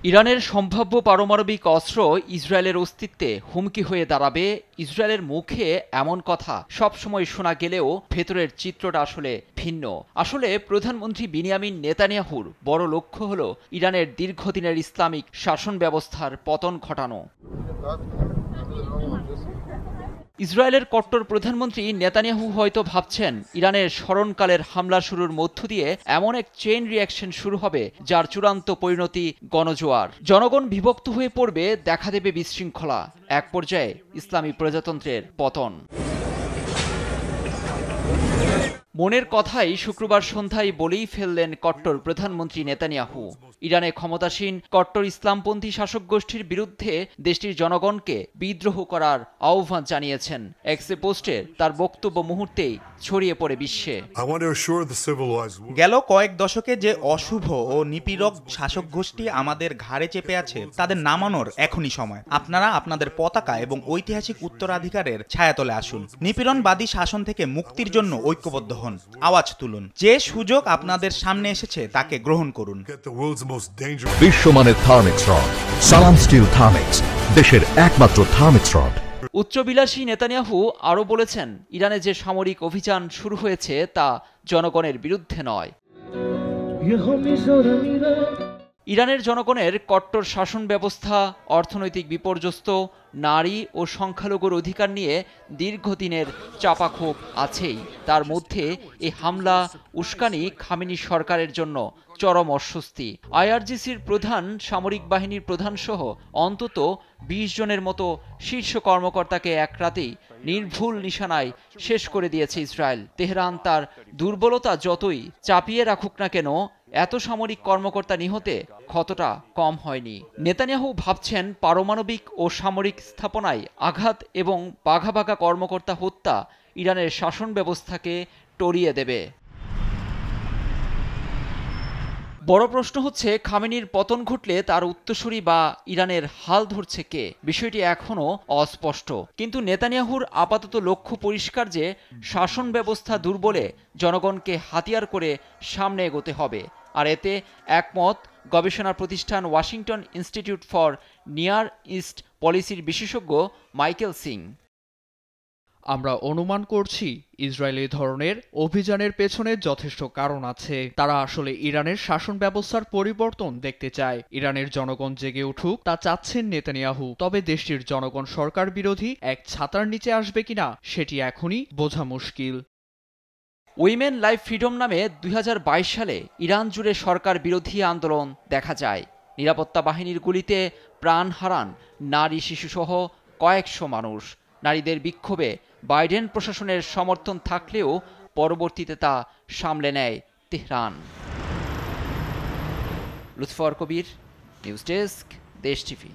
ইরানের সম্ভাব্য পারমাণবিক অস্ত্র ইসরায়েলের অস্তিত্বে হুমকি হয়ে দাঁড়াবে। ইসরায়েলের মুখে এমন কথা সবসময় শোনা গেলেও ভেতরের চিত্রটা আসলে ভিন্ন। আসলে প্রধানমন্ত্রী বিনিয়ামিন নেতানিয়াহুর বড় লক্ষ্য হল ইরানের দীর্ঘদিনের ইসলামিক শাসন ব্যবস্থার পতন ঘটানো। ইসরায়েলের কট্টর প্রধানমন্ত্রী নেতানিয়াহু হয়তো ভাবছেন ইরানের স্মরণকালের হামলা শুরুর মধ্য দিয়ে এমন এক চেইন রিঅ্যাকশন শুরু হবে যার চূড়ান্ত পরিণতি গণজোয়ার। জনগণ বিভক্ত হয়ে পড়বে, দেখা দেবে বিশৃঙ্খলা, এক পর্যায়ে ইসলামী প্রজাতন্ত্রের পতন। মনের কথাই শুক্রবার সন্ধ্যায় বলেই ফেললেন কট্টর প্রধানমন্ত্রী নেতানিয়াহু। ইরানে ক্ষমতাসীন কট্টর ইসলামপন্থী শাসক গোষ্ঠীর বিরুদ্ধে দেশটির জনগণকে বিদ্রোহ করার আহ্বান জানিয়েছেন। এক্সে পোস্টের তার বক্তব্য মুহূর্তেই ছড়িয়ে পড়ে বিশ্বে। গেল কয়েক দশকে যে অশুভ ও নিপীড়ক শাসক গোষ্ঠী আমাদের ঘাড়ে চেপে আছে তাদের নামানোর এখনই সময়। আপনারা আপনাদের পতাকা এবং ঐতিহাসিক উত্তরাধিকারের ছায়াতলে আসুন। নিপীড়নবাদী শাসন থেকে মুক্তির জন্য ঐক্যবদ্ধ হন, আওয়াজ তুলুন। যে সুযোগ আপনাদের সামনে এসেছে তাকে গ্রহণ করুন। বিশ্বমানের থার্মিক্স রড, সালাম স্টিল থার্মিক্স, দেশের একমাত্র থার্মিক্স রড। উচ্চবিলাসী নেতানিয়াহু আরও বলেছেন, ইরানে যে সামরিক অভিযান শুরু হয়েছে তা জনগণের বিরুদ্ধে নয়। ইরানের জনগণের কট্টর শাসন ব্যবস্থা, অর্থনৈতিক বিপর্যস্ত, নারী ও সংখ্যালঘুর অধিকার নিয়ে দীর্ঘদিনের চাপাক্ষোভ আছেই। তার মধ্যে এই হামলা উস্কানি খামেনি সরকারের জন্য চরম অস্বস্তি। আইআরজিসির প্রধান, সামরিক বাহিনীর প্রধানসহ অন্তত ২০ জনের মতো শীর্ষ কর্মকর্তাকে এক রাতেই নির্ভুল নিশানায় শেষ করে দিয়েছে ইসরায়েল। তেহরান তার দুর্বলতা যতই চাপিয়ে রাখুক না কেন, এত সামরিক কর্মকর্তা নিহতে ক্ষতটা কম হয়নি। নেতানিয়াহু ভাবছেন পারমাণবিক ও সামরিক স্থাপনায় আঘাত এবং বাঘা বাঘা কর্মকর্তা হত্যা ইরানের শাসন ব্যবস্থাকে টরিয়ে দেবে। বড় প্রশ্ন হচ্ছে, খামেনির পতন ঘটলে তার উত্তরসূরি বা ইরানের হাল ধরছে কে? বিষয়টি এখনও অস্পষ্ট। কিন্তু নেতানিয়াহুর আপাতত লক্ষ্য পরিষ্কার যে শাসন ব্যবস্থা দুর্বলে জনগণকে হাতিয়ার করে সামনে এগোতে হবে। আর এতে একমত গবেষণা প্রতিষ্ঠান Washington institute for near east পলিসির বিশেষজ্ঞ মাইকেল সিং। আমরা অনুমান করছি ইসরায়েল এই ধরনের অভিযানের পেছনে যথেষ্ট কারণ আছে। তারা আসলে ইরানের শাসন ব্যবস্থার পরিবর্তন দেখতে চায়। ইরানের জনগণ জেগে উঠুক তা চাচ্ছেন নেতানিয়াহু। তবে দেশটির জনগণ সরকার বিরোধী এক ছাতার নিচে আসবে কিনা সেটি এখনই বোঝা মুশকিল। উইমেন লাইফ ফ্রিডম নামে ২০২২ সালে ইরান জুড়ে সরকার বিরোধী আন্দোলন দেখা যায়। নিরাপত্তা বাহিনীর গুলিতে প্রাণ হারান নারী, শিশুসহ কয়েকশো মানুষ। নারীদের বিক্ষোভে বাইডেন প্রশাসনের সমর্থন থাকলেও পরবর্তীতে তা সামলে নেয় তেহরান। লুৎফর কবির, নিউজ ডেস্ক, দেশ টিভি।